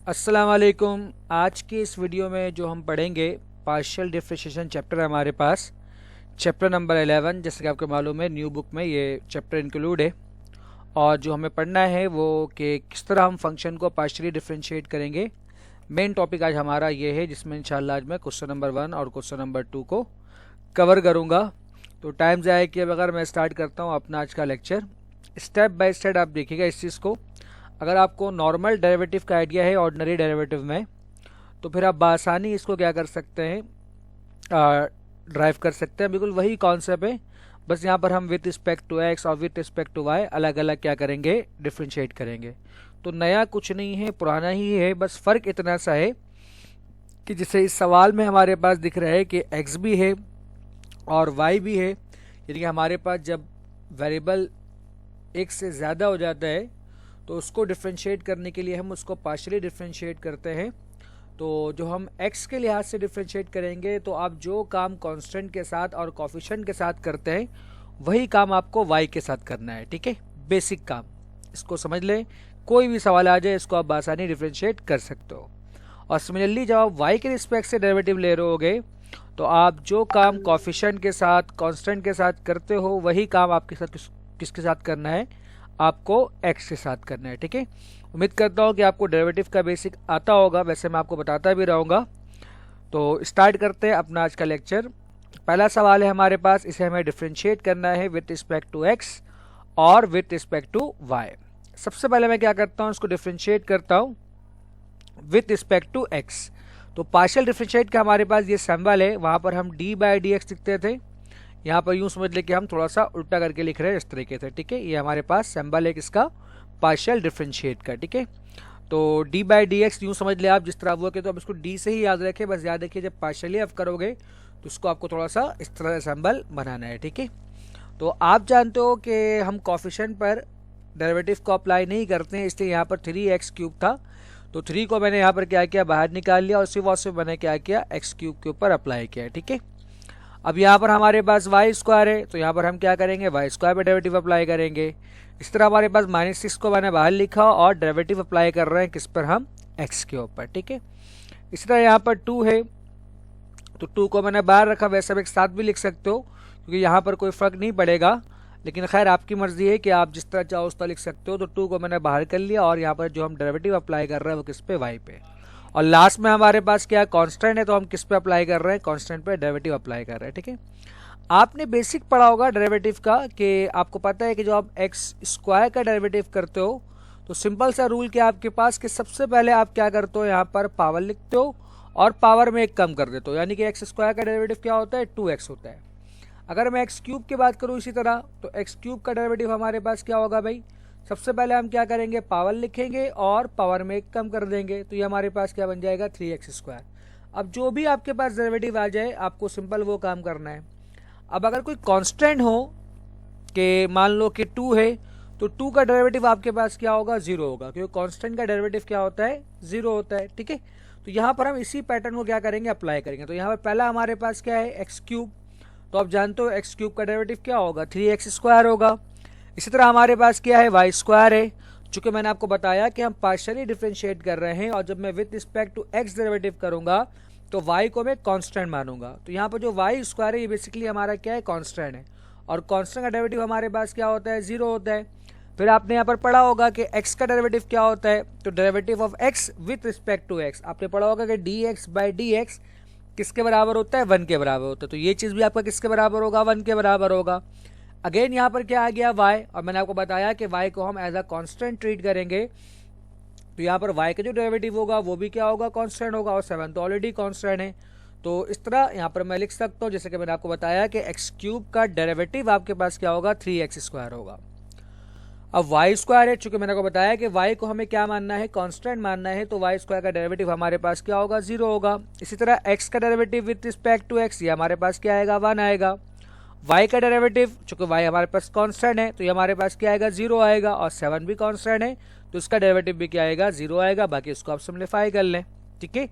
अस्सलाम वालेकुम। आज की इस वीडियो में जो हम पढ़ेंगे पार्शियल डिफरेंशिएशन चैप्टर है हमारे पास, चैप्टर नंबर 11। जैसे कि आपको मालूम है न्यू बुक में ये चैप्टर इंक्लूड है। और जो हमें पढ़ना है वो कि किस तरह हम फंक्शन को पार्शियली डिफरेंशिएट करेंगे। मेन टॉपिक आज हमारा ये है, जिसमें इंशाल्लाह आज मैं क्वेश्चन नंबर 1 और क्वेश्चन नंबर 2 को कवर करूँगा। तो टाइम ज़ाया किए बगैर मैं स्टार्ट करता हूँ अपना आज का लेक्चर। स्टेप बाय स्टेप आप देखिएगा इस चीज़ को। अगर आपको नॉर्मल डेरिवेटिव का आइडिया है ऑर्डिनरी डेरिवेटिव में, तो फिर आप बासानी इसको क्या कर सकते हैं, ड्राइव कर सकते हैं। बिल्कुल वही कॉन्सेप्ट है, बस यहाँ पर हम विथ रिस्पेक्ट टू एक्स और विथ रिस्पेक्ट टू वाई अलग अलग क्या करेंगे, डिफ्रेंशिएट करेंगे। तो नया कुछ नहीं है, पुराना ही है। बस फ़र्क इतना सा है कि जैसे इस सवाल में हमारे पास दिख रहा है कि एक्स भी है और वाई भी है, यानी कि हमारे पास जब वेरिएबल एक से ज़्यादा हो जाता है तो उसको डिफ्रेंशिएट करने के लिए हम उसको पार्शियली डिफ्रेंशिएट करते हैं। तो जो हम x के लिहाज से डिफ्रेंशिएट करेंगे, तो आप जो काम कांस्टेंट के साथ और कोफिशिएंट के साथ करते हैं वही काम आपको y के साथ करना है। ठीक है, बेसिक काम, इसको समझ लें। कोई भी सवाल आ जाए इसको आप आसानी डिफ्रेंशिएट कर सकते हो। और सिमिलरली जब आप y के रिस्पेक्ट से डेरिवेटिव ले रहे होगे, तो आप जो काम कोफिशिएंट के साथ कांस्टेंट के साथ करते हो वही काम आपके साथ किसके साथ करना है, आपको x के साथ करना है। ठीक है, उम्मीद करता हूँ कि आपको डेरिवेटिव का बेसिक आता होगा, वैसे मैं आपको बताता भी रहूँगा। तो स्टार्ट करते हैं अपना आज का लेक्चर। पहला सवाल है हमारे पास, इसे हमें डिफ्रेंशिएट करना है विथ रिस्पेक्ट टू x और विथ रिस्पेक्ट टू y। सबसे पहले मैं क्या करता हूँ, इसको डिफ्रेंशिएट करता हूँ विथ रिस्पेक्ट टू x। तो पार्शियल डिफ्रेंशिएट का हमारे पास ये सिंबल है, वहाँ पर हम d/dx लिखते थे, यहाँ पर यूँ समझ ले कि हम थोड़ा सा उल्टा करके लिख रहे हैं इस तरीके से। ठीक है, ये हमारे पास सिंबल है किसका, पार्शियल डिफरेंशिएट का। ठीक है, तो d/dx यूँ समझ ले आप, जिस तरह वो के, तो अब इसको d से ही याद रखें। बस याद रखिए जब पार्शियली आप करोगे तो उसको आपको थोड़ा सा इस तरह से सिंबल बनाना है। ठीक है, तो आप जानते हो कि हम कोफिशिएंट पर डेरिवेटिव को अप्लाई नहीं करते हैं, इसलिए यहाँ पर 3x³ था, तो 3 को मैंने यहाँ पर क्या किया, बाहर निकाल लिया और सिर्फ और सिर्फ मैंने क्या किया, x³ के ऊपर अप्लाई किया। ठीक है, अब यहाँ पर हमारे पास y² है, तो यहाँ पर हम क्या करेंगे, y² पे डेरिवेटिव अप्लाई करेंगे। इस तरह हमारे पास -6 को मैंने बाहर लिखा और डेरिवेटिव अप्लाई कर रहे हैं किस पर, हम x के ऊपर। ठीक है, इसी तरह यहाँ पर 2 है, तो 2 को मैंने बाहर रखा। वैसे आप एक साथ भी लिख सकते हो क्योंकि यहाँ पर कोई फ़र्क नहीं पड़ेगा, लेकिन खैर आपकी मर्जी है कि आप जिस तरह चाहो उस तरह लिख सकते हो। तो 2 को मैंने बाहर कर लिया और यहाँ पर जो हम डेरिवेटिव अप्लाई कर रहे हैं वो किस पे, y पे। और लास्ट में हमारे पास क्या कांस्टेंट है, तो हम किस पे अप्लाई कर रहे हैं, कांस्टेंट पे डेरिवेटिव अप्लाई कर रहे हैं। ठीक है, आपने बेसिक पढ़ा होगा डेरिवेटिव का कि आपको पता है कि जो आप x² का डेरिवेटिव करते हो तो सिंपल सा रूल क्या आपके पास कि सबसे पहले आप क्या करते हो, यहाँ पर पावर लिखते हो और पावर में एक कम कर देते हो, यानी कि x² का डेरिवेटिव क्या होता है, 2x होता है। अगर मैं x³ की बात करूँ इसी तरह, तो x³ का डेरिवेटिव हमारे पास क्या होगा भाई, सबसे पहले हम क्या करेंगे, पावर लिखेंगे और पावर में एक कम कर देंगे, तो ये हमारे पास क्या बन जाएगा, 3x²। अब जो भी आपके पास डेरिवेटिव आ जाए आपको सिंपल वो काम करना है। अब अगर कोई कांस्टेंट हो कि मान लो कि 2 है, तो 2 का डेरिवेटिव आपके पास क्या होगा, 0 होगा, क्योंकि कांस्टेंट का डेरिवेटिव क्या होता है, 0 होता है। ठीक है, तो यहाँ पर हम इसी पैटर्न को क्या करेंगे, अप्लाई करेंगे। तो यहाँ पर पहला हमारे पास क्या है, x³, तो आप जानते हो x³ का डेरिवेटिव क्या होगा, 3x² होगा। इसी तरह हमारे पास क्या है, y² है। चूंकि मैंने आपको बताया कि हम पार्शियली डिफरेंशिएट कर रहे हैं और जब मैं with respect to x derivative करूंगा तो y को मैं कांस्टेंट मानूंगा। तो यहाँ पर जो y² है ये बेसिकली हमारा क्या है, कांस्टेंट है, और कांस्टेंट का डेरिवेटिव हमारे पास क्या होता है, 0 होता है। फिर आपने यहाँ पर पढ़ा होगा कि x का डेरिवेटिव क्या होता है, तो derivative of x with respect to x, आपने पढ़ा होगा कि dx/dx किसके बराबर होता है, 1 के बराबर होता है। तो ये चीज़ भी आपका किसके बराबर होगा, 1 के बराबर होगा। अगेन यहाँ पर क्या आ गया, y, और मैंने आपको बताया कि y को हम एज अ कांस्टेंट ट्रीट करेंगे, तो यहाँ पर y का जो डेरिवेटिव होगा वो भी क्या होगा, कांस्टेंट होगा, और 7 तो ऑलरेडी कांस्टेंट है। तो इस तरह यहाँ पर मैं लिख सकता हूँ, जैसे कि मैंने आपको बताया कि x³ का डेरिवेटिव आपके पास क्या होगा, 3x² होगा। अब y² है, चूंकि मैंने आपको बताया कि y को हमें क्या मानना है, कांस्टेंट मानना है, तो y² का डेरिवेटिव हमारे पास क्या होगा, 0 होगा। इसी तरह x का derivative with respect to x, ये हमारे पास क्या आएगा, 1 आएगा। y का डेरिवेटिव, चूंकि y हमारे पास कांस्टेंट है, तो ये हमारे पास क्या आएगा, 0 आएगा, और 7 भी कांस्टेंट है तो इसका डेरिवेटिव भी क्या आएगा, 0 आएगा। बाकी इसको आप सिम्प्लीफाई कर लें। ठीक है,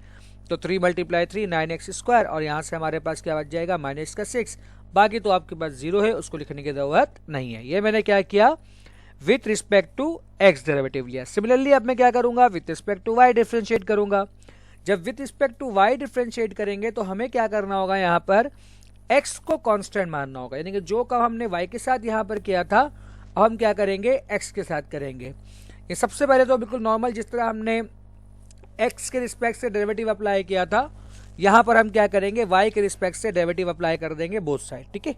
तो 3 × 3 9x², और यहाँ से हमारे पास क्या बच जाएगा, -6। बाकी तो आपके पास 0 है, उसको लिखने की ज़रूरत नहीं है। ये मैंने क्या किया, with respect to x derivative लिया। सिमिलरली अब मैं क्या करूंगा, with respect to y differentiate करूंगा। जब with respect to y differentiate करेंगे तो हमें क्या करना होगा, यहाँ पर एक्स को कांस्टेंट मानना होगा, यानी कि जो काम हमने वाई के साथ यहाँ पर किया था अब हम क्या करेंगे, एक्स के साथ करेंगे। ये सबसे पहले तो बिल्कुल नॉर्मल जिस तरह हमने एक्स के रिस्पेक्ट से डेरिवेटिव अप्लाई किया था, यहाँ पर हम क्या करेंगे, वाई के रिस्पेक्ट से डेरिवेटिव अप्लाई कर देंगे बोथ साइड। ठीक है,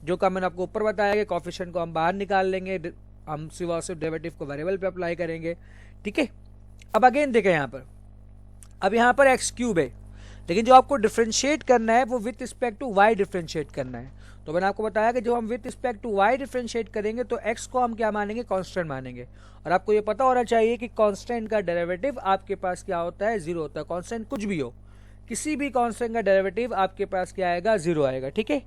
जो काम मैंने आपको ऊपर बताया कि कोफिशिएंट को हम बाहर निकाल लेंगे, हम सिर्फ डेरिवेटिव को वेरिएबल पे अप्लाई करेंगे। ठीक है, अब अगेन देखें यहाँ पर, अब यहाँ पर एक्स क्यूब है, लेकिन जो आपको डिफ्रेंशिएट करना है वो with respect to y differentiate करना है। तो मैंने आपको बताया कि जब हम with respect to y differentiate करेंगे तो एक्स को हम क्या मानेंगे, कांस्टेंट मानेंगे। और आपको ये पता होना चाहिए कि कांस्टेंट का डेरिवेटिव आपके पास क्या होता है, जीरो होता है। कांस्टेंट कुछ भी हो, किसी भी कांस्टेंट का डेरिवेटिव आपके पास क्या आएगा, जीरो आएगा। ठीक है,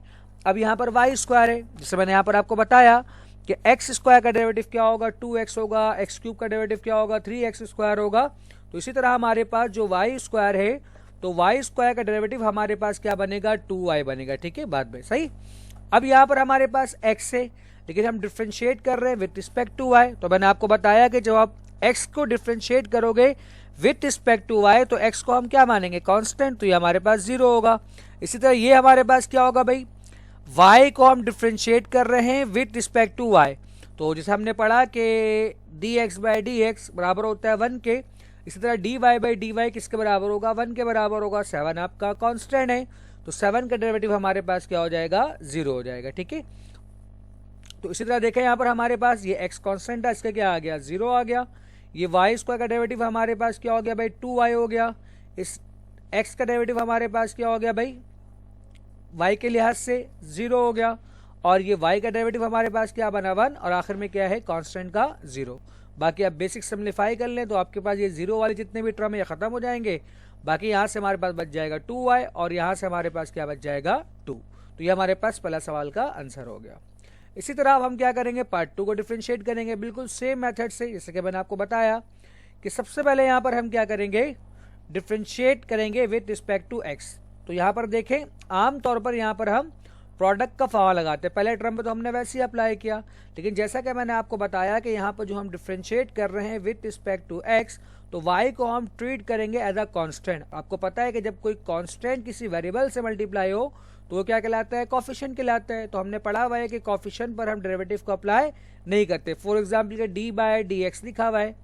अब यहाँ पर वाई स्क्वायर है, जैसे मैंने यहाँ पर आपको बताया कि एक्स स्क्वायर का डेरिवेटिव क्या होगा, 2x होगा, एक्स क्यूब का डेरिवेटिव क्या होगा, 3x स्क्वायर होगा। तो इसी तरह हमारे पास जो वाई स्क्वायर है, तो वाई स्क्वायर का डेरिवेटिव हमारे पास क्या बनेगा, 2y बनेगा। ठीक है, बाद में सही। अब यहाँ पर हमारे पास x है, लेकिन हम डिफ्रेंशिएट कर रहे हैं विथ रिस्पेक्ट टू y। तो मैंने आपको बताया कि जब आप x को डिफ्रेंशिएट करोगे विथ रिस्पेक्ट टू y तो x को हम क्या मानेंगे, कांस्टेंट, तो ये हमारे पास जीरो होगा। इसी तरह ये हमारे पास क्या होगा भाई, y को हम डिफ्रेंशिएट कर रहे हैं विथ रिस्पेक्ट टू y। तो जैसे हमने पढ़ा कि dx बाई dx बराबर होता है 1 के, इसी तरह dy बाई dy किसके बराबर होगा, 1 के बराबर होगा। 7 आपका कांस्टेंट है, तो 7 का डेरिवेटिव हमारे पास क्या हो जाएगा, जीरो हो जाएगा। ठीक है, तो इसी तरह देखें यहाँ पर हमारे पास ये x कांस्टेंट है, इसका क्या आ गया, जीरो आ गया। ये y स्क्वायर का डेरिवेटिव हमारे पास क्या हो गया भाई, 2y हो गया। इस x का डेरिवेटिव हमारे पास क्या हो गया भाई, y के लिहाज से जीरो हो गया। और ये y का डेरिवेटिव हमारे पास क्या बना, 1, और आखिर में क्या है, कांस्टेंट का जीरो। बाकी आप बेसिक सिम्प्लीफाई कर लें तो आपके पास ये जीरो वाले जितने भी टर्म ये खत्म हो जाएंगे। बाकी यहाँ से हमारे पास बच जाएगा 2y और यहाँ से हमारे पास क्या बच जाएगा, 2। तो ये हमारे पास पहला सवाल का आंसर हो गया। इसी तरह अब हम क्या करेंगे, पार्ट 2 को डिफ्रेंशिएट करेंगे बिल्कुल सेम मेथड से, जैसे कि मैंने आपको बताया कि सबसे पहले यहाँ पर हम क्या करेंगे, डिफ्रेंशिएट करेंगे विथ रिस्पेक्ट टू एक्स। तो यहाँ पर देखें, आमतौर पर यहाँ पर हम प्रोडक्ट का फॉर्मूला लगाते हैं, पहले टर्म पे तो हमने वैसे ही अप्लाई किया, लेकिन जैसा कि मैंने आपको बताया कि यहाँ पर जो हम डिफ्रेंशिएट कर रहे हैं विथ रिस्पेक्ट टू एक्स, तो y को हम ट्रीट करेंगे एज अ कांस्टेंट। आपको पता है कि जब कोई कांस्टेंट किसी वेरिएबल से मल्टीप्लाई हो तो वो क्या कहलाता है, कोफिशिएंट कहलाता है। तो हमने पढ़ा हुआ है कि कोफिशिएंट पर हम डेरिवेटिव को अप्लाई नहीं करते। फॉर एग्जाम्पल के डी बाय डी एक्स लिखा हुआ है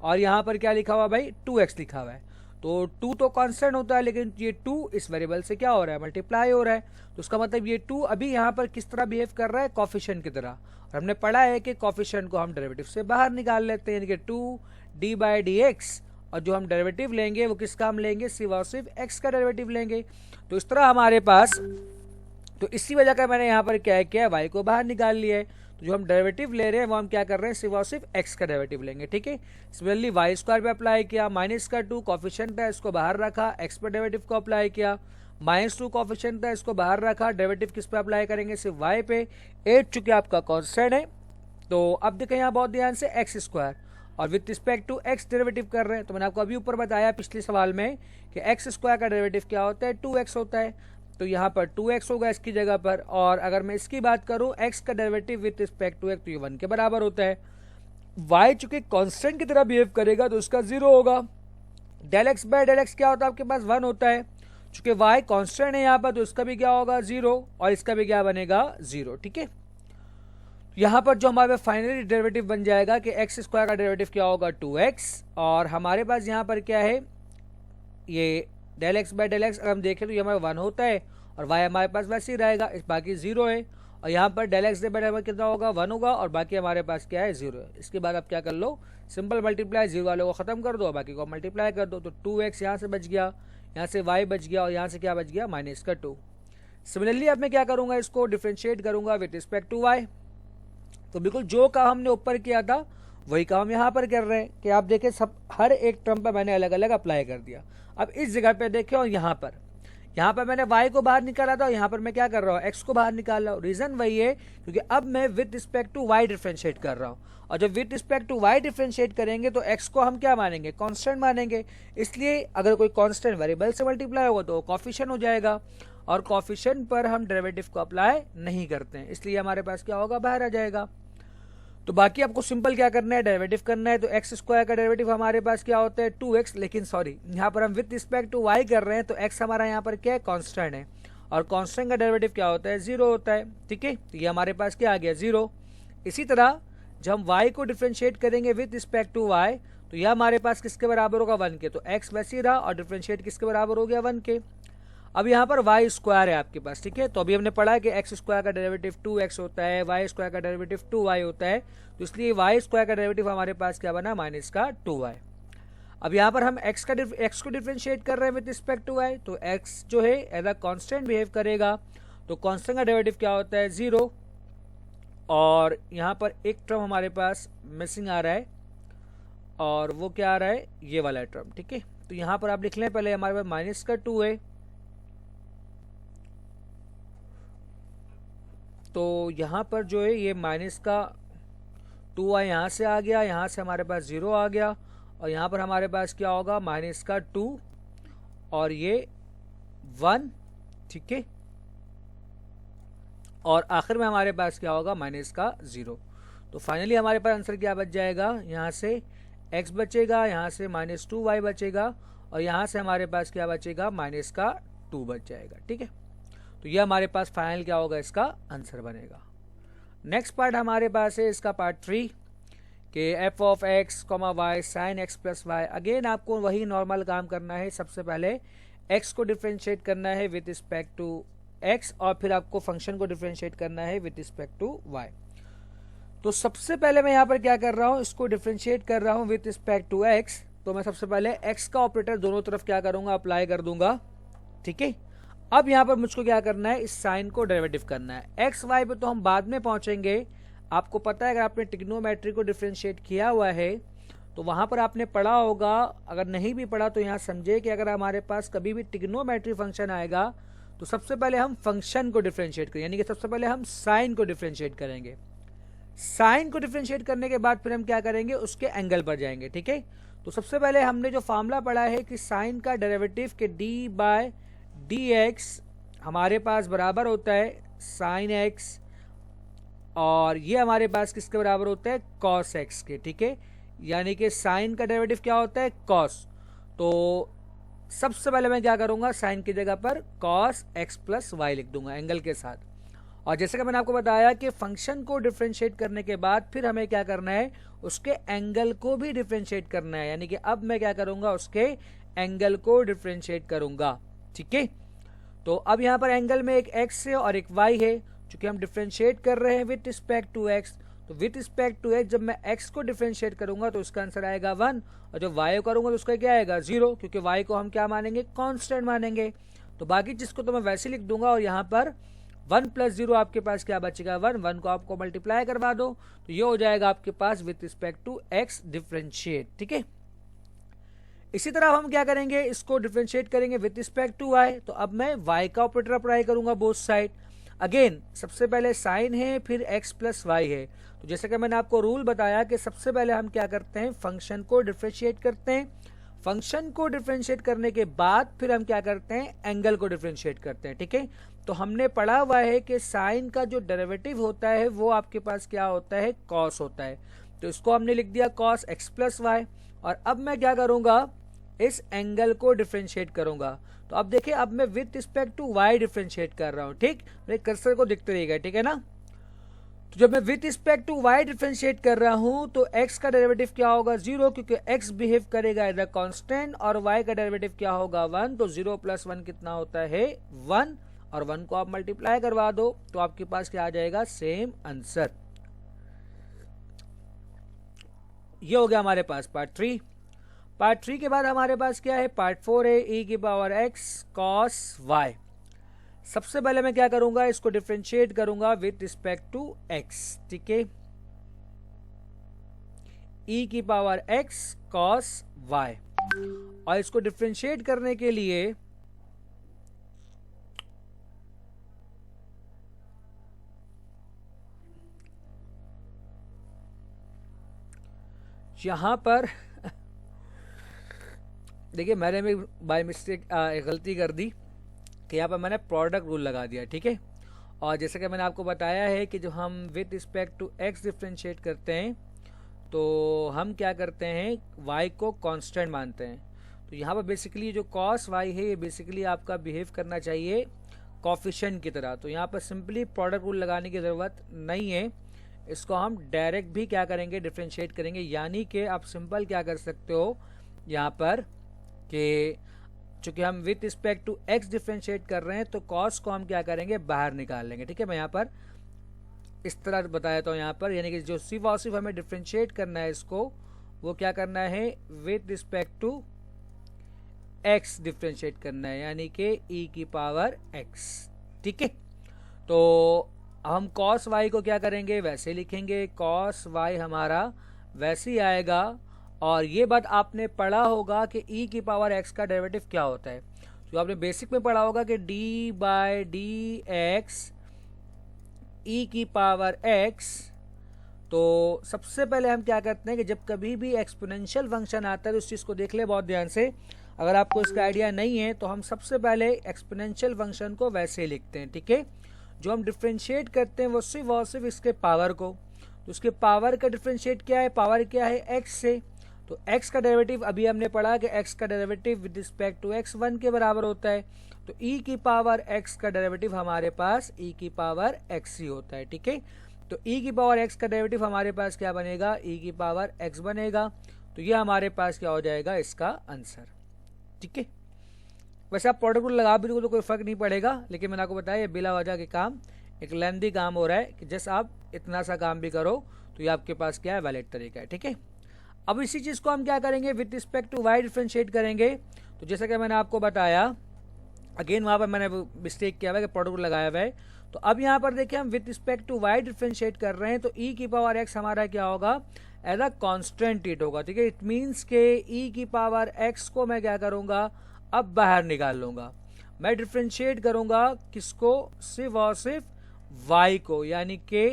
और यहाँ पर क्या लिखा हुआ भाई, 2x लिखा हुआ है। तो 2 तो कांस्टेंट होता है, लेकिन ये 2 इस वेरिएबल से क्या हो रहा है, मल्टीप्लाई हो रहा है। तो उसका मतलब ये 2 अभी यहाँ पर किस तरह बिहेव कर रहा है, कोफिशिएंट की तरह। और हमने पढ़ा है कि कोफिशिएंट को हम डेरिवेटिव से बाहर निकाल लेते हैं, यानी कि 2 डी बाई डी एक्स, और जो हम डेरिवेटिव लेंगे वो किसका हम लेंगे, सिर्फ और सिर्फ एक्स का डेरिवेटिव लेंगे। तो इस तरह हमारे पास, तो इसी वजह का मैंने यहाँ पर क्या किया है, वाई को बाहर निकाल लिया है। तो जो हम डेरिवेटिव ले रहे हैं वो हम क्या कर रहे हैं, सिर्फ और सिर्फ एक्स का डेरिवेटिव लेंगे। ठीक है, सिमिलरली वाई स्क्वायर पे अप्लाई किया, माइनस का 2 कोफिशिएंट है, इसको बाहर रखा, एक्स पर डेरिवेटिव को अप्लाई किया, -2 कोफिशिएंट है, इसको बाहर रखा, डेरिवेटिव किस पे अप्लाई करेंगे, सिर्फ वाई पे। 8 चूंकि आपका कांस्टेंट है, तो अब देखें यहाँ बहुत ध्यान से, एक्स स्क्वायर और with respect to x derivative कर रहे हैं। तो मैंने आपको अभी ऊपर बताया पिछले सवाल में कि एक्स स्क्वायर का डेरिवेटिव क्या होता है, 2x होता है। तो यहाँ पर 2x होगा इसकी जगह पर, और अगर मैं इसकी बात करूँ x का derivative with respect to x, तो ये 1 के बराबर होता है। y चूंकि कांस्टेंट की तरह बिहेव करेगा तो उसका 0 होगा। Del x by del x क्या होता है, आपके पास 1 होता है। चूंकि y कांस्टेंट है यहाँ पर तो इसका भी क्या होगा, 0, और इसका भी क्या बनेगा, 0। ठीक है, यहाँ पर जो हमारे फाइनली डेरिवेटिव बन जाएगा कि एक्स स्क्वायर का डेरिवेटिव क्या होगा, 2x, और हमारे पास यहाँ पर क्या है, ये del x by del x अगर हम देखें तो ये हमारा 1 होता है और y हमारे पास वैसे ही रहेगा, इस बाकी 0 है। और यहाँ पर del x by del x कितना होगा, 1 होगा, और बाकी हमारे पास क्या है, 0 है। इसके बाद आप क्या कर लो, सिंपल मल्टीप्लाई, 0 वाले को खत्म कर दो और बाकी को मल्टीप्लाई कर दो। तो 2x यहाँ से बच गया, यहाँ से y बच गया, और यहाँ से क्या बच गया, -2। सिमिलरली अब मैं क्या करूँगा, इसको डिफ्रेंशिएट करूँगा विथ रिस्पेक्ट टू y। तो बिल्कुल जो काम हमने ऊपर किया था वही काम यहाँ पर कर रहे हैं कि आप देखें, सब हर एक टर्म पर मैंने अलग अलग अप्लाई कर दिया। अब इस जगह पे देखें, और यहाँ पर मैंने y को बाहर निकाला था और यहाँ पर मैं क्या कर रहा हूँ, x को बाहर निकाल रहा हूँ। रीजन वही है क्योंकि अब मैं with respect to y differentiate कर रहा हूँ, और जब with respect to y differentiate करेंगे तो x को हम क्या मानेंगे, कांस्टेंट मानेंगे। इसलिए अगर कोई कांस्टेंट वेरिएबल से मल्टीप्लाई होगा तो कोफिशिएंट हो जाएगा, और कोफिशिएंट पर हम डेरिवेटिव को अप्लाई नहीं करते हैं, इसलिए हमारे पास क्या होगा, बाहर आ जाएगा। तो बाकी आपको सिंपल क्या करना है, डेरिवेटिव करना है। तो एक्स स्क्वायर का डेरिवेटिव हमारे पास क्या होता है 2x, लेकिन सॉरी यहाँ पर हम विथ रिस्पेक्ट टू y कर रहे हैं, तो x हमारा यहाँ पर क्या है कांस्टेंट है, और कांस्टेंट का डेरिवेटिव क्या होता है 0 होता है। ठीक है, तो ये हमारे पास क्या आ गया 0। इसी तरह जब हम y को डिफ्रेंशिएट करेंगे विथ रिस्पेक्ट टू y, तो यह हमारे पास किसके बराबर होगा 1 के, तो x वैसे ही रहा और डिफ्रेंशिएट किसके बराबर हो गया 1 के। अब यहाँ पर y स्क्वायर है आपके पास, ठीक है, तो अभी हमने पढ़ा कि x स्क्वायर का डेरिवेटिव 2x होता है, y स्क्वायर का डेरिवेटिव 2y होता है, तो इसलिए y स्क्वायर का डेरिवेटिव हमारे पास क्या बना माइनस का 2y। अब यहाँ पर हम x को डिफ्रेंशिएट कर रहे हैं विद रिस्पेक्ट टू y, तो x जो है एज अ कांस्टेंट बिहेव करेगा, तो कांस्टेंट का डेरिवेटिव क्या होता है 0, और यहाँ पर एक टर्म हमारे पास मिसिंग आ रहा है, और वो क्या आ रहा है ये वाला टर्म। ठीक है, तो यहाँ पर आप लिख लें, पहले हमारे पास माइनस का 2 है, तो यहाँ पर जो है ये माइनस का 2y यहाँ से आ गया, यहाँ से हमारे पास 0 आ गया, और यहाँ पर हमारे पास क्या होगा माइनस का 2 और ये 1। ठीक है, और आखिर में हमारे पास क्या होगा माइनस का 0। तो फाइनली हमारे पास आंसर क्या बच जाएगा, यहाँ से x बचेगा, यहाँ से माइनस 2y बचेगा, और यहाँ से हमारे पास क्या बचेगा माइनस का 2 बच जाएगा। ठीक है, तो ये हमारे पास फाइनल क्या होगा इसका आंसर बनेगा। नेक्स्ट पार्ट हमारे पास है इसका पार्ट 3 कि f of x comma y sine x plus y. Again आपको वही नॉर्मल काम करना है, सबसे पहले एक्स को डिफ्रेंशिएट करना है विथ रिस्पेक्ट टू एक्स, और फिर आपको फंक्शन को डिफ्रेंशिएट करना है विथ रिस्पेक्ट टू वाई। तो सबसे पहले मैं यहाँ पर क्या कर रहा हूँ, इसको डिफ्रेंशिएट कर रहा हूँ विथ रिस्पेक्ट टू एक्स, तो मैं सबसे पहले एक्स का ऑपरेटर दोनों तरफ क्या करूंगा अप्लाई कर दूंगा। ठीक है, अब यहाँ पर मुझको क्या करना है, इस साइन को डेरिवेटिव करना है। एक्स वाई पे तो हम बाद में पहुंचेंगे। आपको पता है अगर आपने ट्रिग्नोमेट्री को डिफ्रेंशिएट किया हुआ है तो वहां पर आपने पढ़ा होगा, अगर नहीं भी पढ़ा तो यहाँ समझे कि अगर हमारे पास कभी भी ट्रिग्नोमेट्री फंक्शन आएगा तो सबसे पहले हम फंक्शन को डिफ्रेंशिएट करेंगे, यानी कि सबसे पहले हम साइन को डिफ्रेंशिएट करेंगे। साइन को डिफ्रेंशिएट करने के बाद फिर हम क्या करेंगे, उसके एंगल पर जाएंगे। ठीक है, तो सबसे पहले हमने जो फॉर्मूला पढ़ा है कि साइन का डेरिवेटिव के डी बाय डी एक्स हमारे पास बराबर होता है साइन एक्स, और ये हमारे पास किसके बराबर होता है कॉस एक्स के। ठीक है, यानी कि साइन का डेरिवेटिव क्या होता है कॉस, तो सबसे पहले मैं क्या करूंगा साइन की जगह पर कॉस एक्स प्लस वाई लिख दूंगा एंगल के साथ। और जैसे कि मैंने आपको बताया कि फंक्शन को डिफ्रेंशिएट करने के बाद फिर हमें क्या करना है, उसके एंगल को भी डिफ्रेंशिएट करना है, यानी कि अब मैं क्या करूंगा उसके एंगल को डिफ्रेंशिएट करूंगा। ठीक है, तो अब यहाँ पर एंगल में एक एक्स है और एक वाई है, चूंकि हम डिफ्रेंशिएट कर रहे हैं विथ रिस्पेक्ट टू एक्स, तो विथ रिस्पेक्ट टू एक्स जब मैं एक्स को डिफ्रेंशिएट करूंगा तो उसका आंसर आएगा 1, और जब वाई करूंगा तो उसका क्या आएगा 0, क्योंकि वाई को हम क्या मानेंगे कांस्टेंट मानेंगे। तो बाकी चीज को तो मैं वैसे लिख दूंगा, और यहाँ पर 1 प्लस 0 आपके पास क्या बचेगा 1 को आपको मल्टीप्लाई करवा दो, तो ये हो जाएगा आपके पास with respect to x differentiate. ठीक है, इसी तरह हम क्या करेंगे, इसको डिफ्रेंशिएट करेंगे विथ रिस्पेक्ट टू वाई, तो अब मैं वाई का ऑपरेटर अप्लाई करूंगा बोथ साइड। अगेन सबसे पहले साइन है फिर एक्स प्लस वाई है, तो जैसे कि मैंने आपको रूल बताया कि सबसे पहले हम क्या करते हैं फंक्शन को डिफ्रेंशिएट करते हैं, फंक्शन को डिफ्रेंशिएट करने के बाद फिर हम क्या करते हैं एंगल को डिफ्रेंशिएट करते हैं। ठीक है, तो हमने पढ़ा हुआ है कि साइन का जो डेरिवेटिव होता है वो आपके पास क्या होता है कॉस होता है, तो इसको हमने लिख दिया कॉस एक्स प्लस वाई। और अब मैं क्या करूंगा, इस एंगल को डिफ्रेंशिएट करूंगा। तो अब देखिए अब मैं with respect to y differentiate कर रहा हूं। ठीक, मेरे कर्सर को दिखते रहेगा, ठीक है ना। तो जब मैं with respect to y differentiate कर रहा हूं तो एक्स का डेरिवेटिव क्या होगा 0, क्योंकि एक्स बिहेव करेगा एज अ कांस्टेंट, और वाई का डेरिवेटिव क्या होगा 1, तो 0 प्लस 1 कितना होता है 1, और 1 को आप मल्टीप्लाई करवा दो तो आपके पास क्या आ जाएगा सेम आंसर। ये हो गया हमारे पास पार्ट 3। पार्ट 3 के बाद हमारे पास क्या है पार्ट 4 है e की पावर x cos y। सबसे पहले मैं क्या करूंगा, इसको डिफ्रेंशिएट करूंगा विथ रिस्पेक्ट टू x। ठीक है, e की पावर x cos y, और इसको डिफ्रेंशिएट करने के लिए यहां पर देखिए मैंने बाय मिस्टेक एक गलती कर दी कि यहाँ पर मैंने प्रोडक्ट रूल लगा दिया। ठीक है, और जैसे कि मैंने आपको बताया है कि जब हम with respect to x differentiate करते हैं तो हम क्या करते हैं, वाई को कांस्टेंट मानते हैं। तो यहाँ पर बेसिकली जो कॉस वाई है ये बेसिकली आपका बिहेव करना चाहिए कॉफिशिएंट की तरह। तो यहाँ पर सिंपली प्रोडक्ट रूल लगाने की ज़रूरत नहीं है, इसको हम डायरेक्ट भी क्या करेंगे, डिफ्रेंशिएट करेंगे। यानी कि आप सिंपल क्या कर सकते हो यहाँ पर कि चूँकि हम with respect to x differentiate कर रहे हैं तो कॉस को हम क्या करेंगे, बाहर निकाल लेंगे। ठीक है, मैं यहाँ पर इस तरह बताया था यहाँ पर, यानी कि जो सिर्फ और सिर्फ हमें डिफ्रेंशिएट करना है इसको, वो क्या करना है, with respect to x differentiate करना है, यानी कि e की पावर x। ठीक है, तो हम cos y को क्या करेंगे, वैसे लिखेंगे, cos y हमारा वैसे ही आएगा। और ये बात आपने पढ़ा होगा कि e की पावर x का डेरिवेटिव क्या होता है। तो आपने बेसिक में पढ़ा होगा कि d बाय डी एक्स ई की पावर x। तो सबसे पहले हम क्या करते हैं कि जब कभी भी एक्सपोनेंशियल फंक्शन आता है तो उस चीज़ को देख ले बहुत ध्यान से। अगर आपको इसका आइडिया नहीं है तो हम सबसे पहले एक्सपोनेंशियल फंक्शन को वैसे ही लिखते हैं। ठीक है, जो हम डिफ्रेंशिएट करते हैं वो सिर्फ और सिर्फ इसके पावर को, तो उसके पावर का डिफ्रेंशिएट क्या है, पावर क्या है, x से। तो x का डेरिवेटिव अभी हमने पढ़ा कि x का derivative with respect to x 1 के बराबर होता है। तो e की पावर x का डेरिवेटिव हमारे पास e की पावर x ही होता है। ठीक है, तो e की पावर x का डेरिवेटिव हमारे पास क्या बनेगा, e की पावर x बनेगा। तो ये हमारे पास क्या हो जाएगा, इसका आंसर। ठीक है, वैसे आप प्रोडक्ट रूल लगा भी दो तो कोई फर्क नहीं पड़ेगा, लेकिन मैंने आपको बताया ये बिला वजह के काम एक लेंदी काम हो रहा है कि जैसे आप इतना सा काम भी करो तो ये आपके पास क्या है, वैलिड तरीका है। ठीक है, अब इसी चीज़ को हम क्या करेंगे, with respect to y differentiate करेंगे। तो जैसा कि मैंने आपको बताया, अगेन वहाँ पर मैंने मिस्टेक किया हुआ है कि प्रोडक्ट रूल लगाया हुआ है। तो अब यहाँ पर देखिए हम with respect to y differentiate कर रहे हैं तो e की पावर x हमारा क्या होगा, एज अ कॉन्स्टेंट इट होगा। ठीक है, इट मीन्स के e की पावर x को मैं क्या करूँगा, अब बाहर निकाल लूँगा। मैं डिफ्रेंशिएट करूँगा किसको, सिर्फ और सिर्फ y को, यानी कि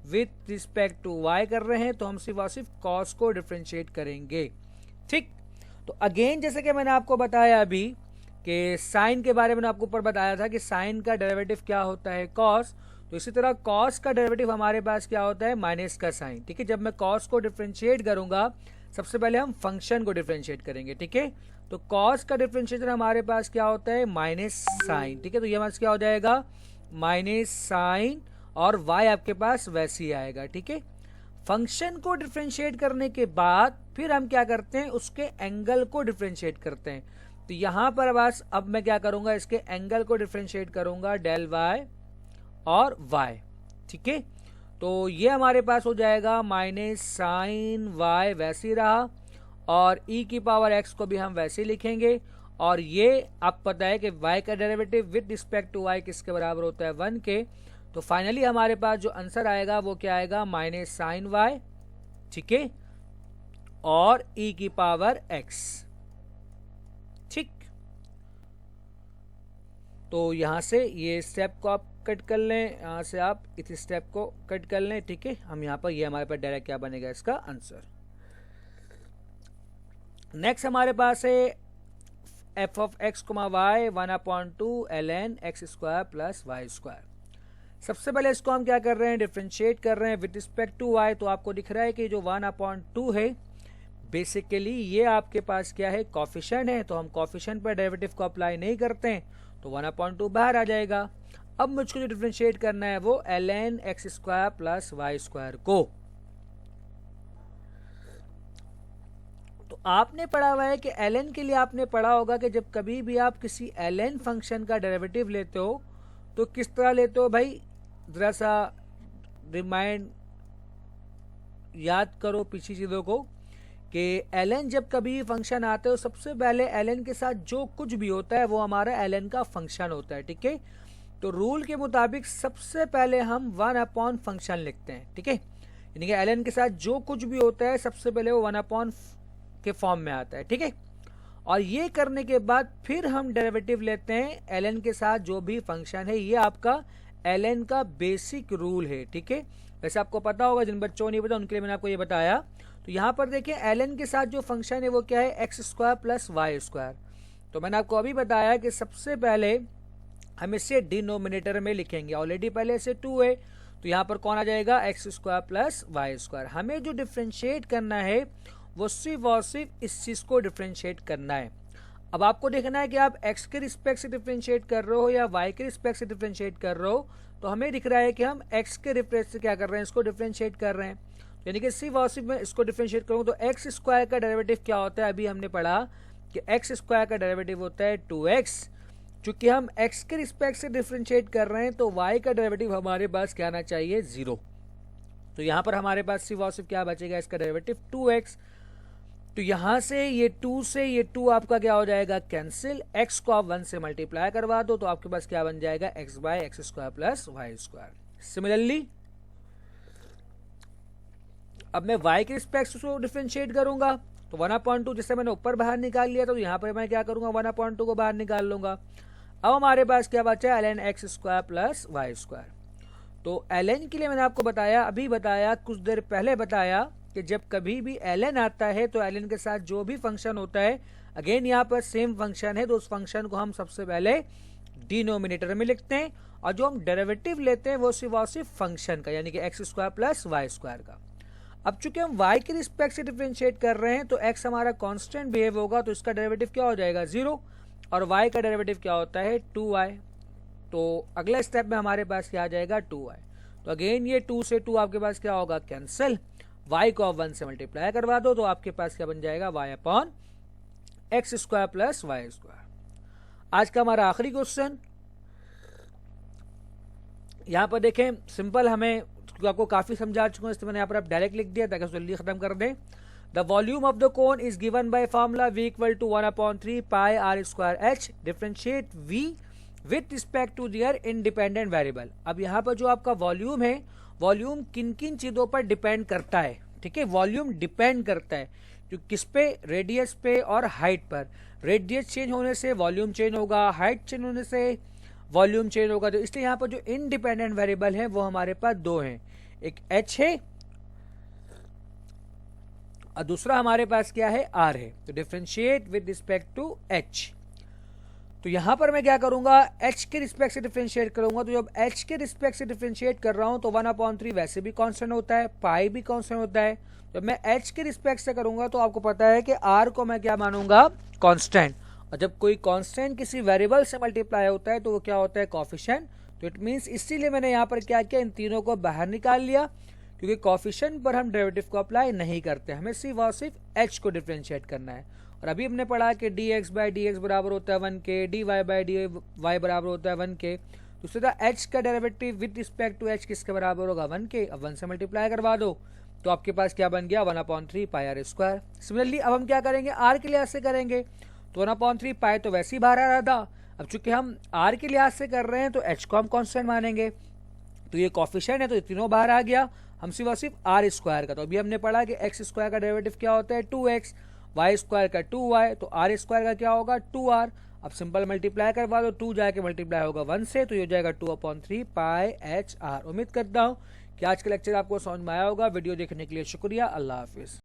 विथ रिस्पेक्ट टू y कर रहे हैं तो हम सिर्फ और सिर्फ cos को डिफ्रेंशिएट करेंगे। ठीक, तो अगेन जैसे कि मैंने आपको बताया अभी कि साइन के बारे में आपको ऊपर बताया था कि साइन का डेरिवेटिव क्या होता है, कॉस। तो इसी तरह कॉस का डेरिवेटिव हमारे पास क्या होता है, माइनस का साइन। ठीक है, जब मैं कॉस को डिफ्रेंशिएट करूंगा सबसे पहले हम फंक्शन को डिफ्रेंशिएट करेंगे। ठीक है, तो कॉस का डिफ्रेंशिएशन हमारे पास क्या होता है, माइनस साइन। ठीक है, तो ये हमारे क्या हो जाएगा, माइनस साइन, और वाई आपके पास वैसे ही आएगा। ठीक है, फंक्शन को डिफ्रेंशिएट करने के बाद फिर हम क्या करते हैं, उसके एंगल को डिफ्रेंशिएट करते हैं। तो यहां पर बस अब मैं क्या करूंगा, इसके एंगल को डिफ्रेंशिएट करूंगा, डेल वाई और वाई। ठीक है, तो ये हमारे पास हो जाएगा माइनस साइन वाई वैसे ही रहा, और e की पावर x को भी हम वैसे ही लिखेंगे। और ये आप पता है कि y का derivative with respect to y किसके बराबर होता है, 1 के। तो फाइनली हमारे पास जो आंसर आएगा वो क्या आएगा, माइनस साइन वाई। ठीक है, और e की पावर x। ठीक, तो यहां से ये स्टेप को आप कट कर लें, यहां से आप इस स्टेप को कट कर लें। ठीक है, हम यहां पर ये हमारे पास डायरेक्ट क्या बनेगा, इसका आंसर। नेक्स्ट हमारे पास है f of x comma y 1/2 ln x square plus y square. सबसे पहले इसको हम क्या कर रहे हैं, डिफ्रेंशिएट कर रहे हैं विद रिस्पेक्ट टू y। तो आपको दिख रहा है कि जो 1/2 है बेसिकली ये आपके पास क्या है, कॉफिशिएंट है। तो हम कॉफिशिएंट पर डेरिवेटिव को अप्लाई नहीं करते हैं तो 1/2 बाहर आ जाएगा। अब मुझको जो डिफ्रेंशिएट करना है वो ln x square plus y square को। तो आपने पढ़ा हुआ है कि ln के लिए आपने पढ़ा होगा कि जब कभी भी आप किसी ln फंक्शन का डेरिवेटिव लेते हो तो किस तरह लेते हो भाई, जरा सा रिमाइंड याद करो पीछे चीजों को कि ln जब कभी फंक्शन आते हो सबसे पहले ln के साथ जो कुछ भी होता है वो हमारा ln का फंक्शन होता है। ठीक है, तो रूल के मुताबिक सबसे पहले हम 1 फंक्शन लिखते हैं। ठीक है, यानी कि ln के साथ जो कुछ भी होता है सबसे पहले वो 1 के फॉर्म में आता है। ठीक है, और ये करने के बाद फिर हम डेरिवेटिव लेते हैं ln के साथ जो भी फंक्शन है। ये आपका ln का बेसिक रूल है। ठीक है, वैसे आपको पता होगा, जिन बच्चों को नहीं पता उनके लिए मैंने आपको ये बताया। तो यहाँ पर देखिए ln के साथ जो फंक्शन है वो क्या है, x square plus y square. तो मैंने आपको अभी बताया कि सबसे पहले हम इसे डिनोमिनेटर में लिखेंगे। ऑलरेडी पहले से 2 है तो यहाँ पर कौन आ जाएगा, x square plus y square. हमें जो डिफ्रेंशिएट करना है वो सिर्फ और सिर्फ इस चीज को डिफ्रेंशिएट करना है। अब आपको देखना है कि आप x के रिस्पेक्ट से डिफ्रेंशिएट कर रहे हो या y के रिस्पेक्ट से डिफ्रेंशिएट कर रहे हो। तो हमें दिख रहा है कि हम x के रिस्पेक्ट से क्या कर रहे हैं, इसको डिफ्रेंशिएट कर रहे हैं। यानी कि सिर्फ और सिर्फ मैं इसको डिफ्रेंशिएट करूँ तो एक्स स्क्वायर का डेरिवेटिव क्या होता है, अभी हमने पढ़ा कि एक्स स्क्वायर का डेरिवेटिव होता है 2x। चूंकि हम x के रिस्पेक्ट से डिफ्रेंशिएट कर रहे हैं तो y का डेरिवेटिव हमारे पास क्या आना चाहिए, 0। तो यहाँ पर हमारे पास सिर्फ और सिर्फ क्या बचेगा, इसका डेरिवेटिव 2x। तो यहाँ से ये 2 से ये 2 आपका क्या हो जाएगा, कैंसिल। x को आप 1 से मल्टीप्लाई करवा दो तो आपके पास क्या बन जाएगा, x by x square plus y square. Similarly अब मैं y के रिस्पेक्ट से डिफरेंशिएट करूंगा तो 1/2 जिससे मैंने ऊपर बाहर निकाल लिया तो यहाँ पर मैं क्या करूंगा, 1/2 को बाहर निकाल लूंगा। अब हमारे पास क्या बचा, ln x square plus y square. तो ln के लिए मैंने आपको बताया, अभी बताया, कुछ देर पहले बताया कि जब कभी भी ln आता है तो ln के साथ जो भी फंक्शन होता है, अगेन यहाँ पर सेम फंक्शन है तो उस फंक्शन को हम सबसे पहले डिनोमिनेटर में लिखते हैं और जो हम डेरिवेटिव लेते हैं वो सिर्फ फंक्शन का, यानी कि x square plus y square का। अब चूंकि हम y के रिस्पेक्ट से डिफरेंशिएट कर रहे हैं तो x हमारा कांस्टेंट बिहेव होगा तो इसका डेरिवेटिव क्या हो जाएगा, 0। और y का डेरिवेटिव क्या होता है, 2y। तो अगला स्टेप में हमारे पास क्या आ जाएगा, 2y। तो अगेन ये 2 से 2 आपके पास क्या होगा, कैंसिल। y को आप 1 से मल्टीप्लाई करवा दो तो आपके पास क्या बन जाएगा, y upon x square plus y square. आज का हमारा आखिरी क्वेश्चन यहाँ पर देखें, सिंपल, हमें आपको काफी समझा चुका हूं इसलिए मैंने यहाँ पर आप डायरेक्ट लिख दिया ताकि जल्दी खत्म कर दें। The volume of the cone is given by formula v equal to 1/3 pi r square h. Differentiate v with respect to their independent variable. अब यहाँ पर जो आपका वॉल्यूम है, वॉल्यूम किन किन चीजों पर डिपेंड करता है, ठीक है, वॉल्यूम डिपेंड करता है जो किस पे, रेडियस पे और हाइट पर। रेडियस चेंज होने से वॉल्यूम चेंज होगा, हाइट चेंज होने से वॉल्यूम चेंज होगा। तो इसलिए यहाँ पर जो इंडिपेंडेंट वेरिएबल है वो हमारे पास 2 हैं, एक h है और दूसरा हमारे पास क्या है, r है। तो differentiate with respect to h। तो यहां पर मैं क्या करूंगा, h के रिस्पेक्ट से डिफरेंशिएट करूंगा। तो जब h के रिस्पेक्ट से डिफरेंशिएट कर रहा हूं तो 1/3 वैसे भी कांस्टेंट होता है, पाई भी कांस्टेंट होता है। जब मैं h के रिस्पेक्ट से करूंगा तो आपको पता है कि r को मैं क्या मानूंगा, कांस्टेंट। और जब कोई कांस्टेंट किसी वेरिएबल से मल्टीप्लाई होता है तो वो क्या होता है, कोएफिशिएंट। तो इट मींस इसीलिए मैंने यहाँ पर क्या किया, इन तीनों को बाहर निकाल लिया क्योंकि कोएफिशिएंट पर हम डेरिवेटिव को अप्लाई नहीं करते, हमें सिर्फ और सिर्फ h को डिफरेंशिएट करना है। और अभी हमने पढ़ा कि dx बाई डी बराबर होता है 1k, dy बाई डी बराबर होता है 1k। तो सीधा h का derivative with respect to h किसके बराबर होगा, 1k। अब 1 से मल्टीप्लाई करवा दो तो आपके पास क्या बन गया, 1/3 पाई आर स्क्वायर। सिमिलरली अब हम क्या करेंगे, r के लिहाज से करेंगे तो 1/3 पाई तो वैसे ही बाहर आ रहा था। अब चूंकि हम r के लिहाज से कर रहे हैं तो h को हम कांस्टेंट मानेंगे। तो ये कोएफिशिएंट है तो ये तीनों बाहर आ गया, हम सिर्फ r स्क्वायर का। तो अभी हमने पढ़ा कि x स्क्वायर का डेरिवेटिव क्या होता है, 2x, y स्क्वायर का 2y, तो r स्क्वायर का क्या होगा, 2r। अब सिंपल मल्टीप्लाई करवा दो, 2 जाके मल्टीप्लाई होगा 1 से तो ये हो जाएगा 2/3 पाई h r। उम्मीद करता हूँ कि आज का लेक्चर आपको समझ में आया होगा। वीडियो देखने के लिए शुक्रिया, अल्लाह हाफिज।